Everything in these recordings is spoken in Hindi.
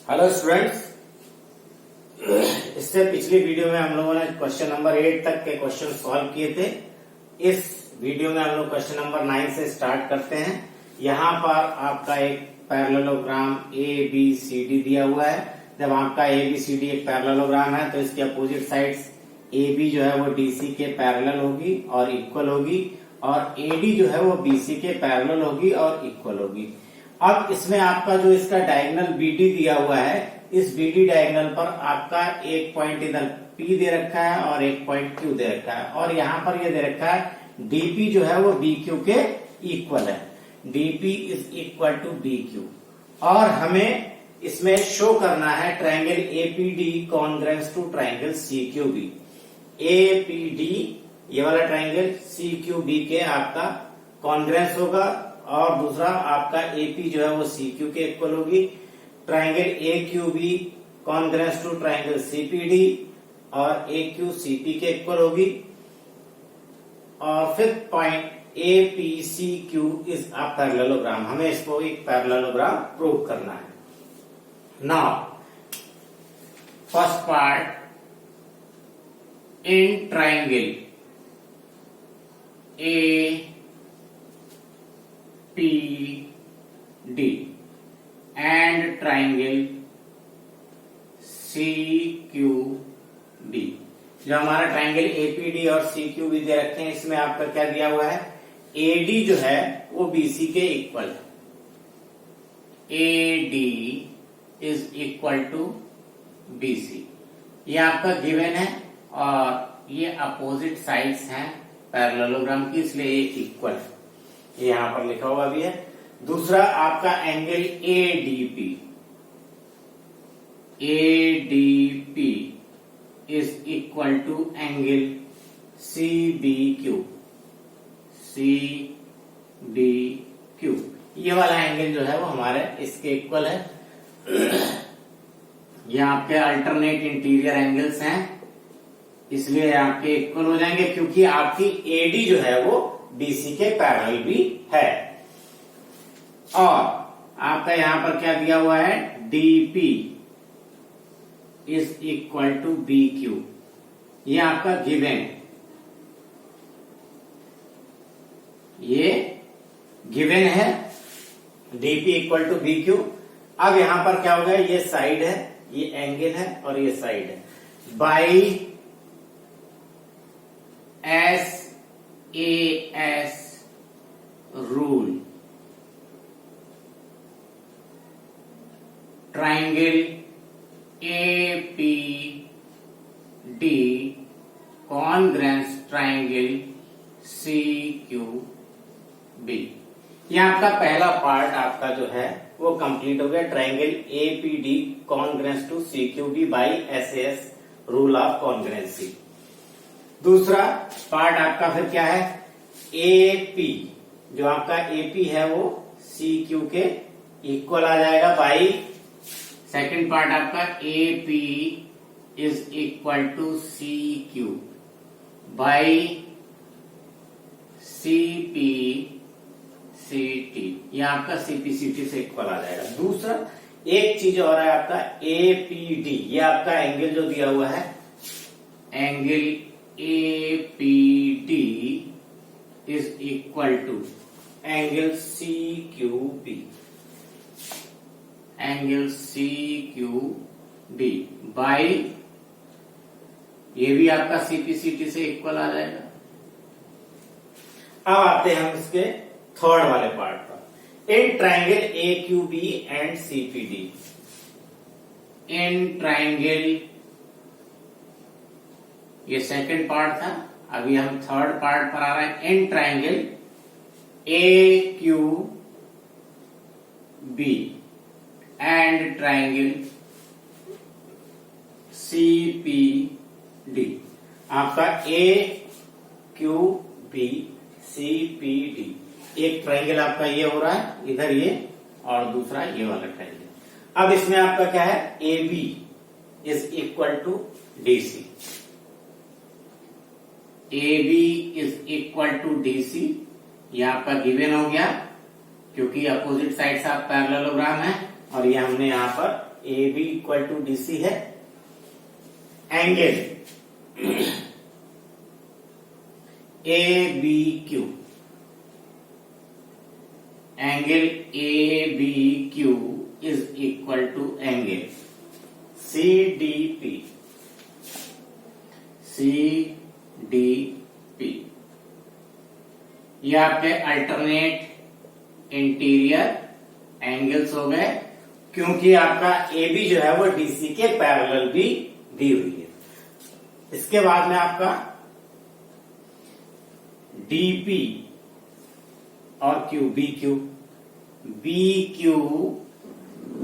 हेलो स्टूडेंट्स, इससे पिछली वीडियो में हम लोगों ने क्वेश्चन नंबर 8 तक के क्वेश्चन सॉल्व किए थे। इस वीडियो में हम लोग क्वेश्चन नंबर 9 से स्टार्ट करते हैं। यहाँ पर आपका एक parallelogram A B C D दिया हुआ है। जब आपका ए बी सी डी एक पैरेललोग्राम है तो इसके अपोजिट साइड्स ए बी जो है वो डी सी के पैरेलल होगी और इक्वल होगी, और ए डी जो है वो बी सी के पैरेलल होगी और इक्वल होगी। अब इसमें आपका जो इसका डायगोनल बीडी दिया हुआ है, इस बीडी डायगोनल पर आपका एक पॉइंट इधर पी दे रखा है और एक पॉइंट क्यू दे रखा है, और यहाँ पर ये दे रखा है डीपी जो है वो बी क्यू के इक्वल है। DP is equal to B Q, और हमें इसमें शो करना है triangle APD congruence to triangle C Q B. APD ये वाला ट्राइंगल सी क्यू बी के आपका कॉन्ग्रेंस होगा, और दूसरा आपका एपी जो है वो सी क्यू के इक्वल होगी। Triangle A Q B congruence to triangle CPD और ए क्यू सीपी के इक्वल होगी। और fifth point A P C Q is a parallelogram. हमें इसको एक पैरेललोग्राम प्रूव करना है। Now first part, in triangle A P D and triangle CQD। जो हमारा ट्राइंगल APD और CQB दे रखे हैं, इसमें आपका क्या दिया हुआ है, AD जो है वो BC के इक्वल है। AD is equal to BC, ये आपका गिवन है, और ये अपोजिट साइड्स हैं पैरेललोग्राम की, इसलिए ये इक्वल है, यहां पर लिखा हुआ भी है। दूसरा आपका angle ADP, ADP is equal to angle CBQ, CBQ ये वाला एंगल जो है वो हमारे इसके इक्वल है। ये आपके अल्टरनेट इंटीरियर एंगल्स हैं, इसलिए आपके इक्वल हो जाएंगे, क्योंकि आपकी AD जो है वो BC के पैरेलल भी है। और आपका यहां पर क्या दिया हुआ है, DP is equal to BQ, ये आपका गिवन है, ये गिवन है DP इक्वल टू BQ। अब यहां पर क्या होगा, ये साइड है, ये एंगल है, और ये साइड है। By SAS rule, triangle APD congruence triangle CQB। ये आपका पहला पार्ट आपका जो है वो कंप्लीट हो गया, triangle APD congruence to CQB by SAS rule of congruency. दूसरा पार्ट आपका फिर क्या है, AP जो आपका AP है वो CQ के इक्वल आ जाएगा बाई, सेकंड पार्ट आपका AP is equal to CQ by CP CT, ये आपका CPCT से इक्वल आ जाएगा। दूसरा एक चीज और है आपका APD, ये आपका एंगल जो दिया हुआ है, angle APD is equal to angle CQB, angle CQB by, ये भी आपका CPCT से इक्वल आ जाएगा। अब आते हैं हम इसके थर्ड वाले पार्ट पर, in triangle AQB and CPD। In triangle, ये सेकंड पार्ट था, अभी हम थर्ड पार्ट पर आ रहे हैं। In triangle AQB and triangle CPD, आपका AQB CPD, एक ट्राइंगल आपका ये हो रहा है इधर ये, और दूसरा ये वाला ट्राइंगल। अब इसमें आपका क्या है, AB is equal to DC, AB is equal to DC, ये आपका गिवन हो गया, क्योंकि अपोजिट साइड्स ऑफ पैरेललोग्राम है, और ये हमने यहाँ पर A B equal to D C है। Angle A B Q, angle A B Q is equal to angle C D P, C D P. ये आपके अल्टरनेट इंटीरियर एंगल्स हो गए, क्योंकि आपका ए बी जो है वो डीसी के पैरेलल भी दी हुई है। इसके बाद में आपका डीपी और Q, B Q, B Q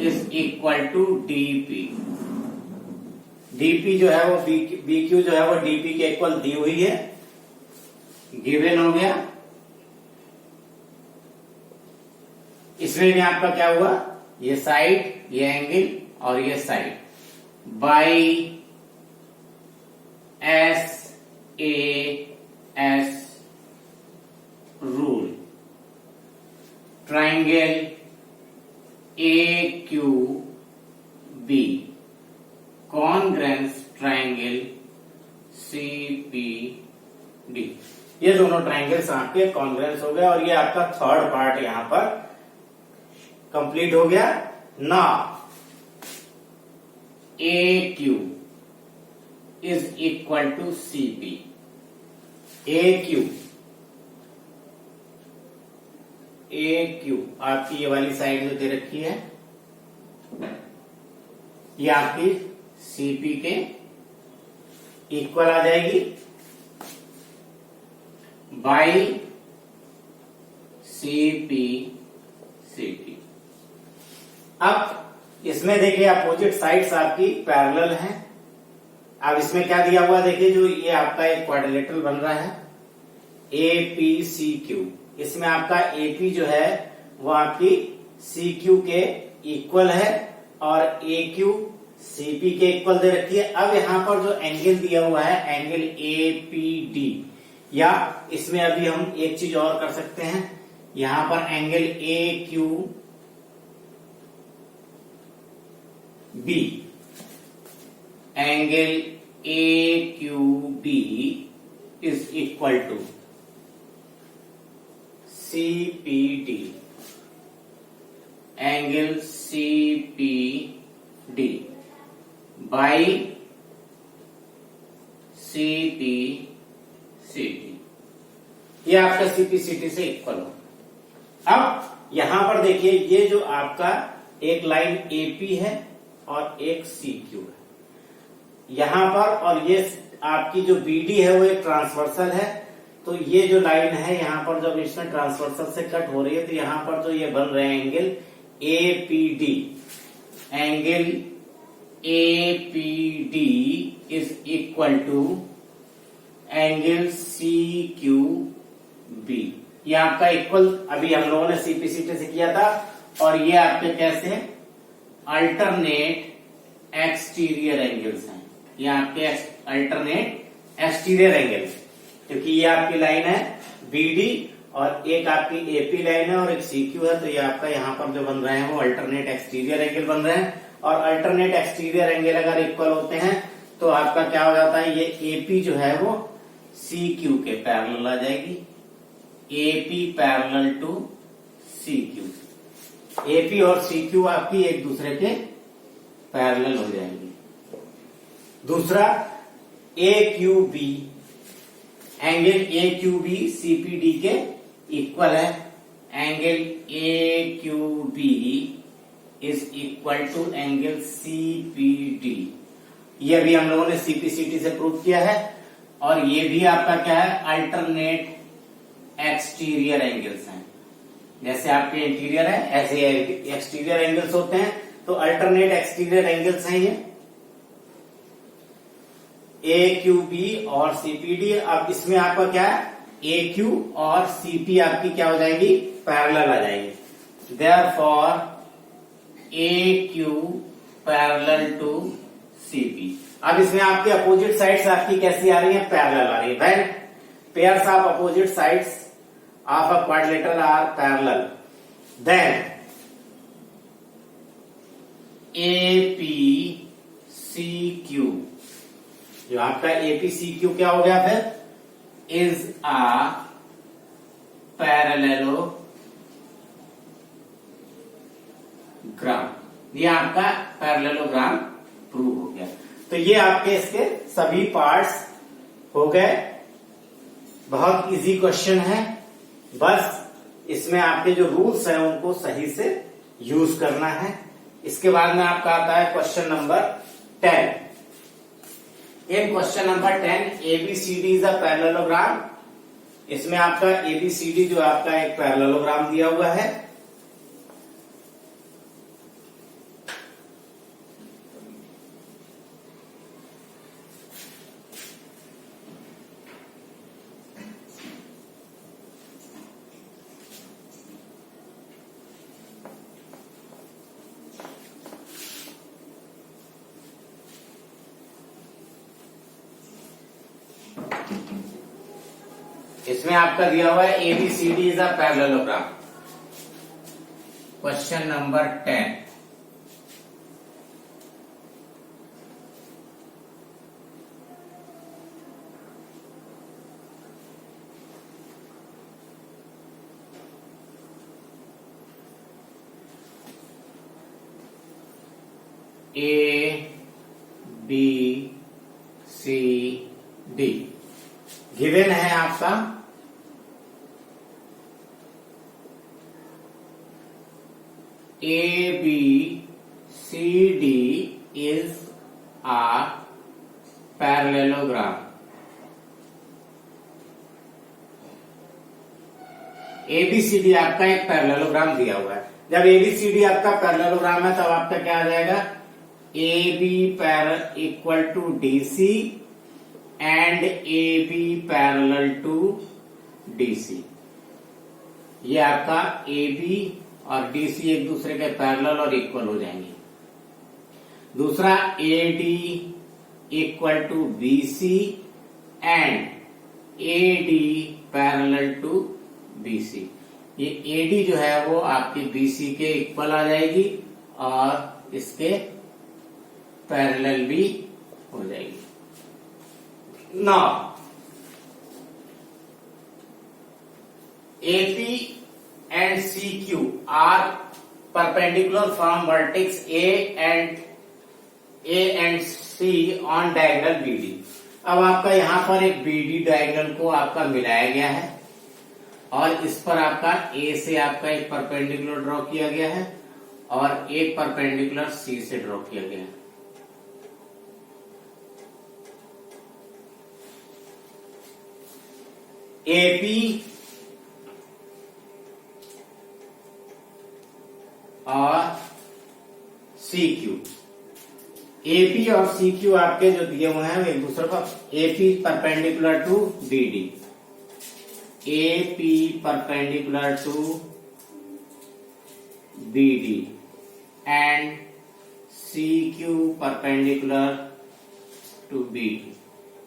is equal to DP. DP जो है वो बी क्यू जो है वो डीपी के इक्वल दी हुई है, गिवन हो गया। इसमें भी आपका क्या हुआ, ये साइड, ये एंगल और ये side, by S A S rule, triangle A Q B congruence triangle C P D. ये दोनों ट्राइंगल्स आपके कॉन्ग्रेंस हो गए और ये आपका थर्ड पार्ट यहां पर कंप्लीट हो गया ना। A Q is equal to C P, A Q आपकी ये वाली साइड जो दे रखी है ये आपकी सीपी के इक्वल आ जाएगी बाई सीपी सीपी। अब इसमें देखिए अपोजिट साइड्स आपकी पैरेलल हैं। अब इसमें क्या दिया हुआ देखिए, जो ये आपका एक क्वाड्रिलेटरल बन रहा है ए पी सी क्यू, इसमें आपका एपी जो है वो आपकी सी क्यू के इक्वल है और ए क्यू सीपी के इक्वल दे रखी है। अब यहां पर जो एंगल दिया हुआ है एंगल ए पी डी, या इसमें अभी हम एक चीज और कर सकते हैं, यहां पर angle A Q B, angle A Q B is equal to CPD, angle CPD by CPCD, ये आपका CPCD से इक्वल हो। अब यहां पर देखिए ये जो आपका एक लाइन AP है और एक CQ है यहां पर, और ये आपकी जो BD है वो एक ट्रांसवर्सल है। तो ये जो लाइन है यहां पर जब इसमें ट्रांसवर्सल से कट हो रही है तो यहां पर जो ये बन रहे हैं angle APD, angle APD is equal to angle CQB। ये आपका इक्वल अभी हम लोगों ने CPCT से किया था, और ये आपके कैसे अल्टरनेट एक्सटीरियर एंगल्स हैं। ये आपके अल्टरनेट एक्सटीरियर एंगल्स, क्योंकि ये आपकी लाइन है BD और एक आपकी AP लाइन है और एक CQ है, तो ये आपका यहाँ पर जो बन रहे हैं वो अल्टरनेट एक्सटीरियर एंगल बन रहे हैं। और अल्टरनेट एक्सटीरियर एंगल अगर इक्वल होते हैं तो आपका क्या हो जाता है, ये AP जो है वो CQ के पैरेलल आ जाएगी, AP parallel to CQ, AP और CQ आपकी एक दूसरे के पैरेलल हो जाएंगी। दूसरा AQB, एंगल AQB CPD के इक्वल है, angle AQB is equal to angle CPD। ये भी हम लोगों ने CPCT से प्रूव किया है। और ये भी आपका क्या है, अल्टरनेट एक्सटीरियर एंगल्स हैं। जैसे आपके इंटीरियर है ऐसे एक्सटीरियर एंगल्स होते हैं, तो अल्टरनेट एक्सटीरियर एंगल्स हैं ये AQB और CPD। अब इसमें आपका क्या है, AQ और CP आपकी क्या हो जाएगी, पैरेलल आ जाएगी। Therefore AQ parallel to CP। अब इसमें आपकी अपोजिट साइड्स आपकी कैसी आ रही है, पैरेलल आ रही है। When pairs of opposite sides of a quadrilateral are parallel, then APCQ, जो आपका APCQ क्या हो गया फिर, इज अ पैरेललोग्राम। ये आपका पैरेललोग्राम प्रूव हो गया। तो ये आपके इसके सभी पार्ट्स हो गए। बहुत इजी क्वेश्चन है, बस इसमें आपके जो रूल्स हैं उनको सही से यूज करना है। इसके बाद में आपका आता है question number 10। In question number 10 ABCD is a parallelogram. इसमें आपका ABCD जो आपका एक पैरेललोग्राम दिया हुआ है। इसमें आपका दिया हुआ है ABCD is a parallelogram. Question number 10। ABCD given है आपका ABCD is a parallelogram। ABCD आपका एक पैरेललोग्राम दिया हुआ है। जब ABCD आपका पैरेललोग्राम है तब आपका क्या आ जाएगा, AB equal to DC and AB parallel to DC। ये आपका AB और DC एक दूसरे के पैरेलल और इक्वल हो जाएंगे। दूसरा AD equal to BC and AD parallel to BC। ये AD जो है वो आपकी BC के इक्वल आ जाएगी और इसके पैरेलल भी हो जाएगी। Now AP and CQ are perpendicular from vertex A and C on diagonal BD। अब आपका यहां पर एक BD डायगोनल को आपका मिलाया गया है और इस पर आपका A से आपका एक परपेंडिकुलर ड्रॉ किया गया है और एक परपेंडिकुलर C से ड्रॉ किया गया है। AP और CQ, AP और CQ आपके जो दिए हुए हैं एक दूसरे को, AP perpendicular to BD, AP perpendicular to BD and CQ perpendicular to BD।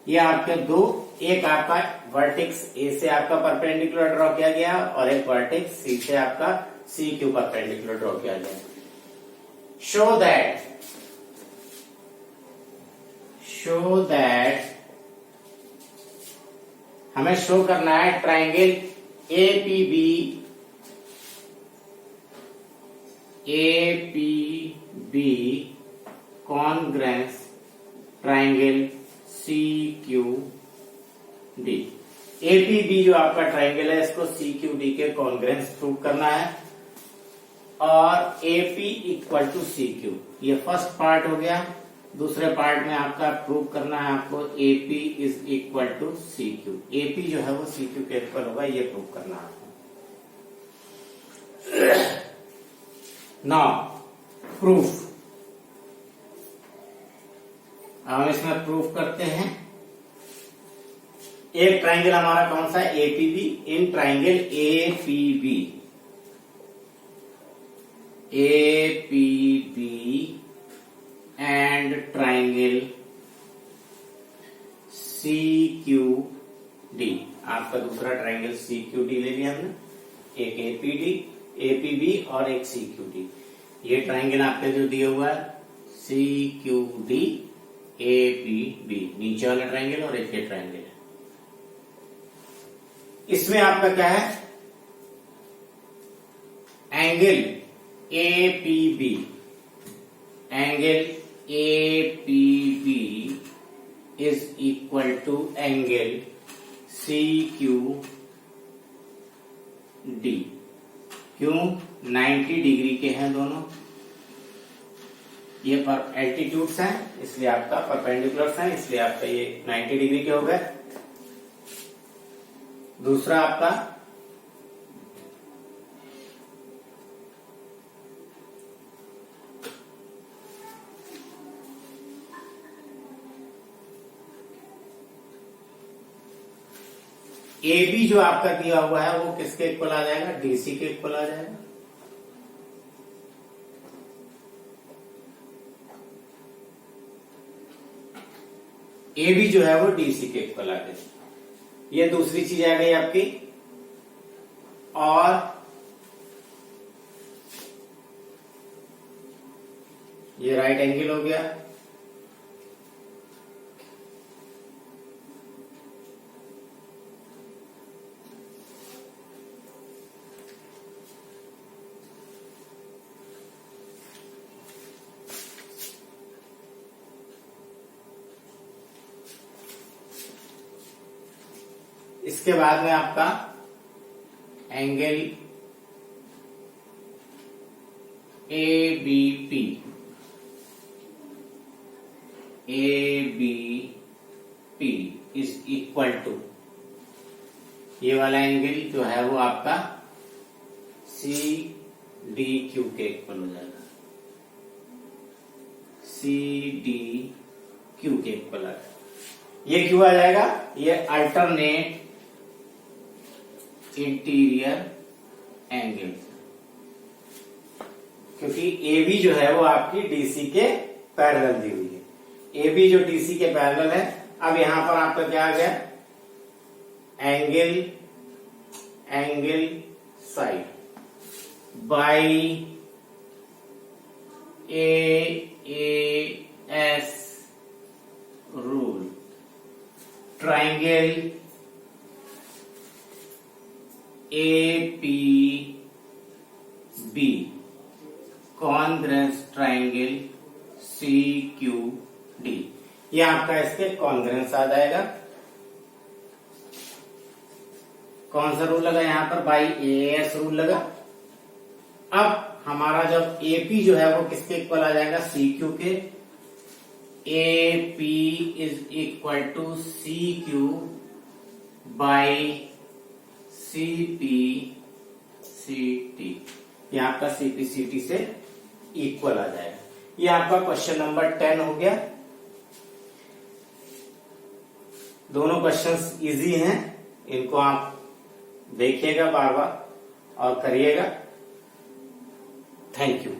ये आपके दो, एक आपका वर्टेक्स A से आपका परपेंडिकुलर ड्रॉ किया गया और एक वर्टेक्स C से आपका CQ परपेंडिकुलर ड्रॉ किया गया। शो दैट हमें शो करना है triangle APB congruence triangle CQD। APB जो आपका ट्राइंगल है इसको CQD के कॉन्ग्रेंस प्रूव करना है और AP इक्वल टू CQ, ये फर्स्ट पार्ट हो गया। दूसरे पार्ट में आपका प्रूव करना है आपको AP is equal to CQ। AP जो है वो CQ के इक्वल होगा, ये प्रूव करना है आपको। नाउ प्रूफ, हम इसमें प्रूफ करते हैं। एक ट्राइंगल हमारा कौन सा है, APB। In triangle APB and triangle CQD, आपका दूसरा ट्राइंगल CQD ले लिया हमने, एक APB और एक CQD। ये ट्राइंगल आपके जो दिया हुआ है C Q D A P B, नीचे वाला ट्रायंगल और एक ये ट्रायंगल है। इसमें आपका क्या है, angle A P B, angle A P B is equal to angle C Q D. क्यों? 90 डिग्री के हैं दोनों, ये पर एल्टीट्यूड्स हैं इसलिए आपका परपेंडिकुलर्स हैं, इसलिए आपका ये 90 डिग्री के हो गए। दूसरा आपका ए बी जो आपका दिया हुआ है वो किसके इक्वल आ जाएगा, डीसी के इक्वल आ जाएगा। ए बी जो है वो डीसी के इक्वल आ गया। ये दूसरी चीज आ गई आपकी। और ये राइट एंगल हो गया। इसके बाद में आपका angle A B P, A B P is equal to, ये वाला एंगल जो है वो आपका सी डी क्यू के इक्वल हो जाएगा, सी डी क्यू के इक्वल आ जाएगा। ये क्यों आ जाएगा, ये अल्टरनेट इंटीरियर एंगल, क्योंकि ए बी जो है वो आपकी डीसी के पैरेलल दी हुई है। ए बी जो डीसी के पैरेलल है। अब यहां पर आपका क्या आ गया, angle side by S rule, triangle A P B congruence triangle C Q D, ये आपका इसके कॉन्ग्रेंस आ जाएगा। कौन सा रूल लगा यहां पर, बाई एस रूल लगा। अब हमारा जब एपी जो है वो किसके इक्वल आ जाएगा, सी क्यू के। A P is equal to C Q by C P C T, ये आपका सीपी सी टी से इक्वल आ जाएगा। ये आपका क्वेश्चन नंबर 10 हो गया। दोनों क्वेश्चंस इजी हैं, इनको आप देखिएगा बार बार और करिएगा। Thank you.